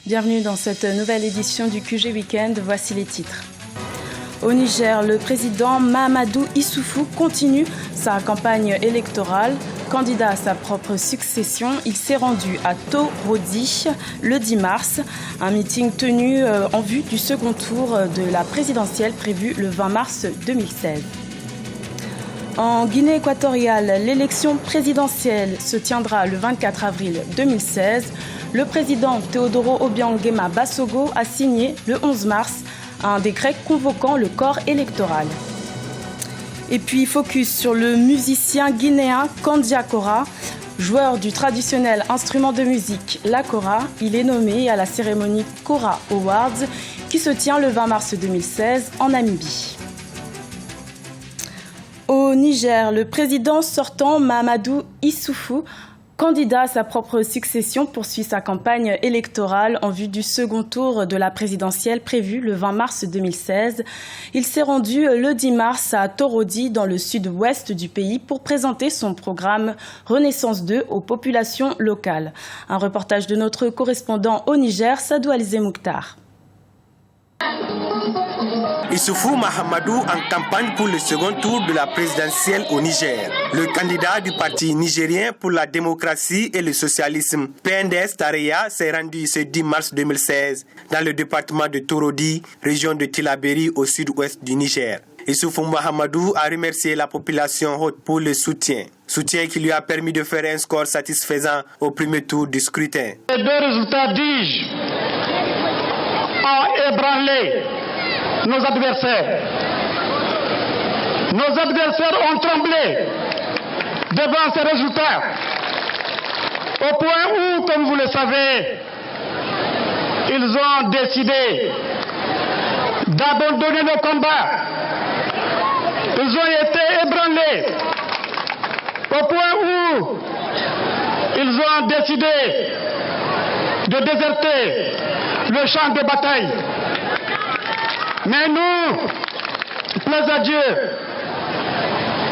Bienvenue dans cette nouvelle édition du QG Weekend. Voici les titres. Au Niger, le président Mahamadou Issoufou continue sa campagne électorale. Candidat à sa propre succession, il s'est rendu à Torodi le 10 mars, un meeting tenu en vue du second tour de la présidentielle prévue le 20 mars 2016. En Guinée équatoriale, l'élection présidentielle se tiendra le 24 avril 2016. Le président Teodoro Obiang-Nguema Basogo a signé le 11 mars un décret convoquant le corps électoral. Et puis focus sur le musicien guinéen Kandia Kora, joueur du traditionnel instrument de musique, la kora. Il est nommé à la cérémonie Kora Awards qui se tient le 20 mars 2016 en Namibie. Au Niger, le président sortant Mahamadou Issoufou, candidat à sa propre succession, poursuit sa campagne électorale en vue du second tour de la présidentielle prévue le 20 mars 2016. Il s'est rendu le 10 mars à Torodi, dans le sud-ouest du pays, pour présenter son programme Renaissance 2 aux populations locales. Un reportage de notre correspondant au Niger, Sadou Alizé Mouktar. Issoufou Mahamadou en campagne pour le second tour de la présidentielle au Niger. Le candidat du parti nigérien pour la démocratie et le socialisme, PNDS Tareya, s'est rendu ce 10 mars 2016 dans le département de Torodi, région de Tillabéri au sud-ouest du Niger. Issoufou Mahamadou a remercié la population haute pour le soutien. Soutien qui lui a permis de faire un score satisfaisant au premier tour du scrutin. Les deux résultats, dis-je, ont ébranlé nos adversaires. Nos adversaires ont tremblé devant ces résultats, au point où, comme vous le savez, ils ont décidé d'abandonner nos combats. Ils ont été ébranlés, au point où ils ont décidé de déserter le champ de bataille. Mais nous, plaise à Dieu,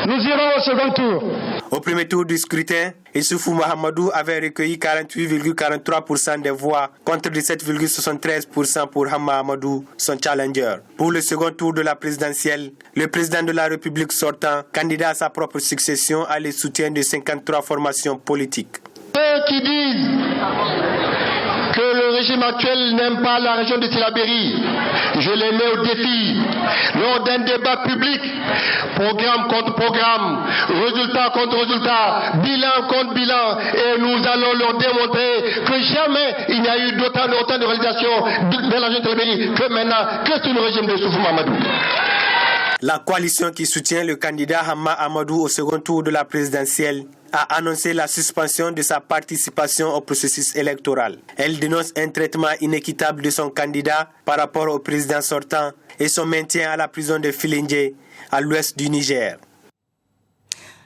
nous irons au second tour. Au premier tour du scrutin, Issoufou Mahamadou avait recueilli 48,43% des voix contre 17,73% pour Hama Amadou, son challenger. Pour le second tour de la présidentielle, le président de la République sortant, candidat à sa propre succession, a le soutien de 53 formations politiques. Ceux qui disent que le régime actuel n'aime pas la région de Tillabéri, je les mets au défi lors d'un débat public, programme contre programme, résultat contre résultat, bilan contre bilan, et nous allons leur démontrer que jamais il n'y a eu autant de réalisations dans la région de Tillabéri que maintenant, que sous le régime de Issoufou Mahamadou. La coalition qui soutient le candidat Hama Amadou au second tour de la présidentielle a annoncé la suspension de sa participation au processus électoral. Elle dénonce un traitement inéquitable de son candidat par rapport au président sortant et son maintien à la prison de Filengue, à l'ouest du Niger.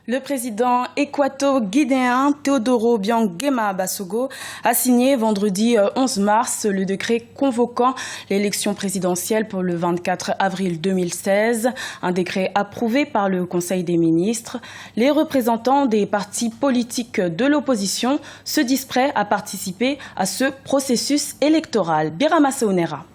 Le président équato-guinéen Teodoro Obiang-Nguema Basogo a signé vendredi 11 mars le décret convoquant l'élection présidentielle pour le 24 avril 2016, un décret approuvé par le Conseil des ministres. Les représentants des partis politiques de l'opposition se disent prêts à participer à ce processus électoral. Birama Saounera.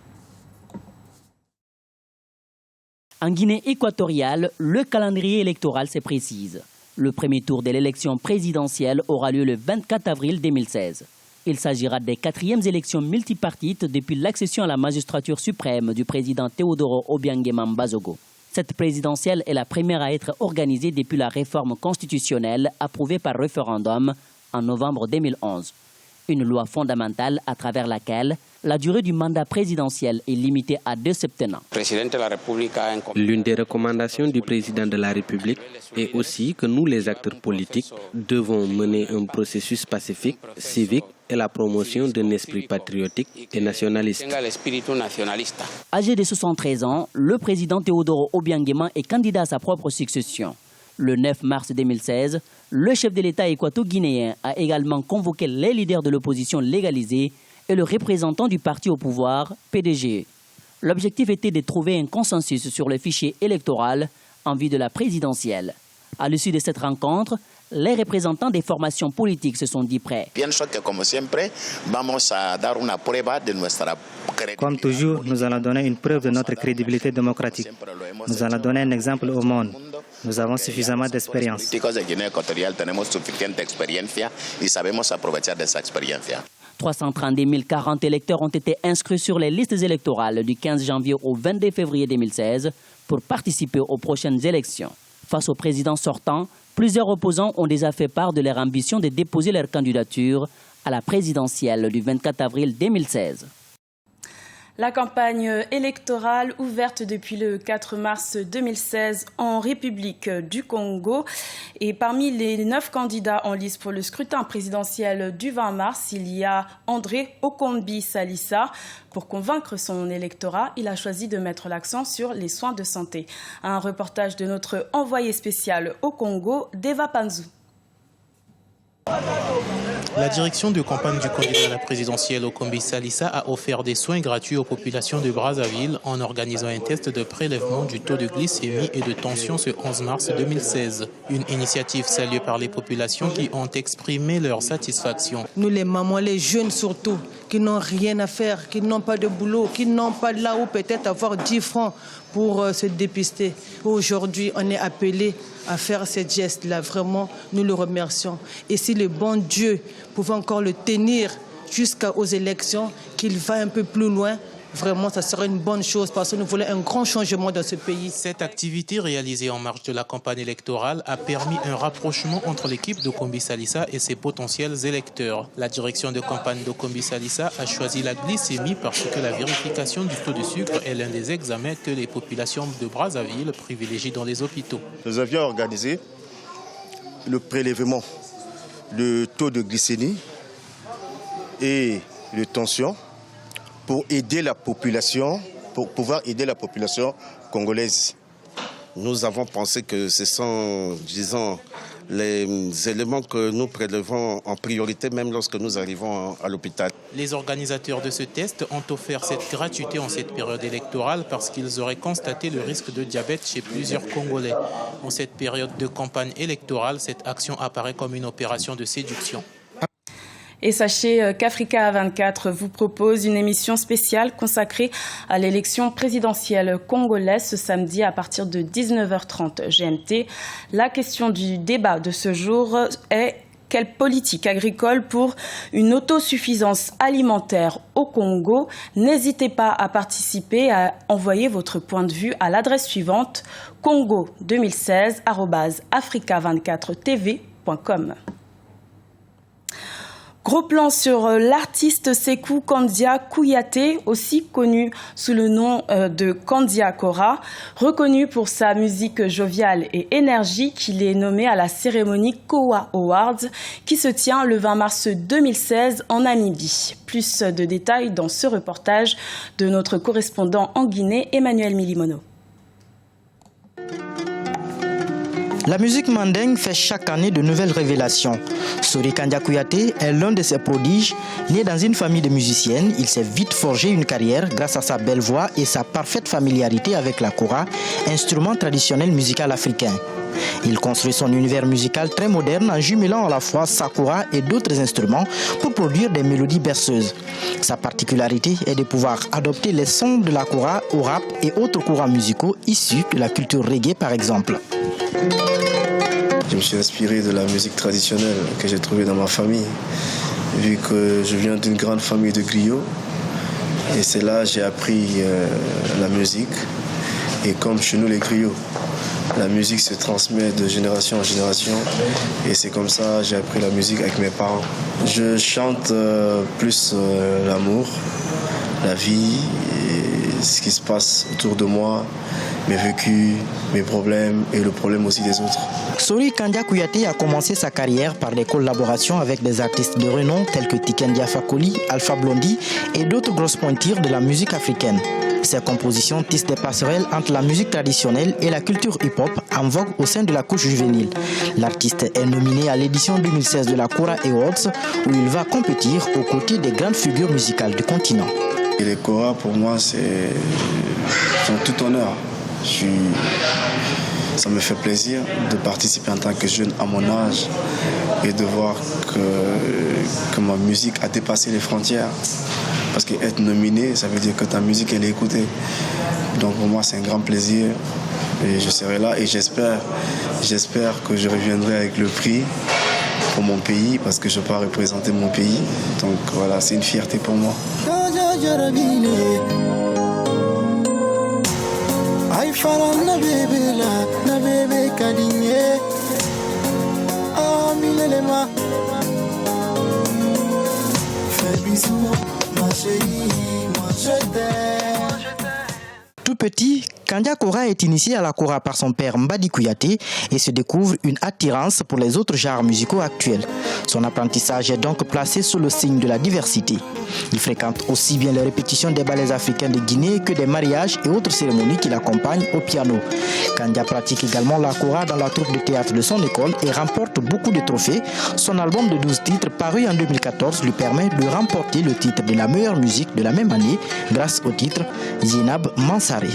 En Guinée équatoriale, le calendrier électoral se précise. Le premier tour de l'élection présidentielle aura lieu le 24 avril 2016. Il s'agira des 4e élections multipartites depuis l'accession à la magistrature suprême du président Teodoro Obiang-Nguema Basogo. Cette présidentielle est la première à être organisée depuis la réforme constitutionnelle approuvée par référendum en novembre 2011. Une loi fondamentale à travers laquelle la durée du mandat présidentiel est limitée à 2 septennats. L'une des recommandations du président de la République est aussi que nous, les acteurs politiques, devons mener un processus pacifique, civique et la promotion d'un esprit patriotique et nationaliste. Âgé de 73 ans, le président Teodoro Obiang-Nguema est candidat à sa propre succession. Le 9 mars 2016, le chef de l'État équato-guinéen a également convoqué les leaders de l'opposition légalisée et le représentant du parti au pouvoir, PDG. L'objectif était de trouver un consensus sur le fichier électoral en vue de la présidentielle. À l'issue de cette rencontre, Les représentants des formations politiques se sont dit prêts. Comme toujours, nous allons donner une preuve de notre crédibilité démocratique. Nous allons donner un exemple au monde. Nous avons suffisamment d'expérience. 332 040 électeurs ont été inscrits sur les listes électorales du 15 janvier au 22 février 2016 pour participer aux prochaines élections. Face au président sortant, plusieurs opposants ont déjà fait part de leur ambition de déposer leur candidature à la présidentielle du 24 avril 2016. La campagne électorale ouverte depuis le 4 mars 2016 en République du Congo. Et parmi les 9 candidats en lice pour le scrutin présidentiel du 20 mars, il y a André Okombi Salissa. Pour convaincre son électorat, il a choisi de mettre l'accent sur les soins de santé. Un reportage de notre envoyé spécial au Congo, Deva Panzou. La direction de campagne du candidat à la présidentielle Okombi Salissa a offert des soins gratuits aux populations de Brazzaville en organisant un test de prélèvement du taux de glycémie et de tension ce 11 mars 2016. Une initiative saluée par les populations qui ont exprimé leur satisfaction. Nous les mamans, les jeunes surtout, qui n'ont rien à faire, qui n'ont pas de boulot, qui n'ont pas là où peut-être avoir 10 francs pour se dépister. Aujourd'hui, on est appelé à faire ces gestes-là. Vraiment, nous le remercions. Et si le bon Dieu pouvait encore le tenir jusqu'aux élections, qu'il va un peu plus loin, vraiment, ça serait une bonne chose parce que nous voulons un grand changement dans ce pays. Cette activité réalisée en marge de la campagne électorale a permis un rapprochement entre l'équipe d'Okombi Salissa et ses potentiels électeurs. La direction de campagne d'Okombi Salissa a choisi la glycémie parce que la vérification du taux de sucre est l'un des examens que les populations de Brazzaville privilégient dans les hôpitaux. Nous avions organisé le prélèvement, le taux de glycémie et de tension pour aider la population, pour pouvoir aider la population congolaise. Nous avons pensé que ce sont, disons, les éléments que nous prélevons en priorité, même lorsque nous arrivons à l'hôpital. Les organisateurs de ce test ont offert cette gratuité en cette période électorale parce qu'ils auraient constaté le risque de diabète chez plusieurs Congolais. En cette période de campagne électorale, cette action apparaît comme une opération de séduction. Et sachez qu'Africa 24 vous propose une émission spéciale consacrée à l'élection présidentielle congolaise ce samedi à partir de 19h30 GMT. La question du débat de ce jour est: quelle politique agricole pour une autosuffisance alimentaire au Congo? N'hésitez pas à participer et à envoyer votre point de vue à l'adresse suivante: congo2016@africa24tv.com. Gros plan sur l'artiste Sékou Kandia Kouyaté, aussi connu sous le nom de Kandia Kora. Reconnu pour sa musique joviale et énergique, il est nommé à la cérémonie Kowa Awards qui se tient le 20 mars 2016 en Namibie. Plus de détails dans ce reportage de notre correspondant en Guinée, Emmanuel Milimono. La musique mandingue fait chaque année de nouvelles révélations. Sori Kandia Kouyaté est l'un de ces prodiges. Né dans une famille de musiciennes, il s'est vite forgé une carrière grâce à sa belle voix et sa parfaite familiarité avec la kora, instrument traditionnel musical africain. Il construit son univers musical très moderne en jumelant à la fois sa kora et d'autres instruments pour produire des mélodies berceuses. Sa particularité est de pouvoir adopter les sons de la kora au rap et autres courants musicaux issus de la culture reggae par exemple. Je me suis inspiré de la musique traditionnelle que j'ai trouvée dans ma famille, vu que je viens d'une grande famille de griots. Et c'est là que j'ai appris la musique. Et comme chez nous les griots, la musique se transmet de génération en génération. Et c'est comme ça que j'ai appris la musique avec mes parents. Je chante plus l'amour, la vie, et ce qui se passe autour de moi, mes vécus, mes problèmes et le problème aussi des autres. Sori Kandia Kouyaté a commencé sa carrière par des collaborations avec des artistes de renom tels que Tiken Jah Fakoly, Alpha Blondy et d'autres grosses pointures de la musique africaine. Ses compositions tissent des passerelles entre la musique traditionnelle et la culture hip-hop en vogue au sein de la couche juvénile. L'artiste est nominé à l'édition 2016 de la Kora Awards où il va compétir aux côtés des grandes figures musicales du continent. Et les Kora pour moi c'est tout honneur. Ça me fait plaisir de participer en tant que jeune à mon âge et de voir que ma musique a dépassé les frontières. Parce qu'être nominé, ça veut dire que ta musique, elle est écoutée. Donc pour moi, c'est un grand plaisir. Et je serai là et j'espère que je reviendrai avec le prix pour mon pays parce que je peux représenter mon pays. Donc voilà, c'est une fierté pour moi. Tout petit, Kandia Kora est initié à la kora par son père Mbadi Kouyaté et se découvre une attirance pour les autres genres musicaux actuels. Son apprentissage est donc placé sous le signe de la diversité. Il fréquente aussi bien les répétitions des ballets africains de Guinée que des mariages et autres cérémonies qui l'accompagnent au piano. Kandia pratique également la kora dans la troupe de théâtre de son école et remporte beaucoup de trophées. Son album de 12 titres paru en 2014 lui permet de remporter le titre de la meilleure musique de la même année grâce au titre Zinab Mansaré.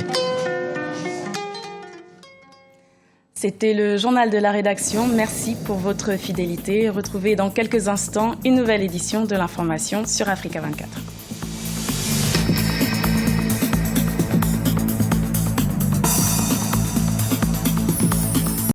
C'était le journal de la rédaction. Merci pour votre fidélité. Retrouvez dans quelques instants une nouvelle édition de l'information sur Africa 24.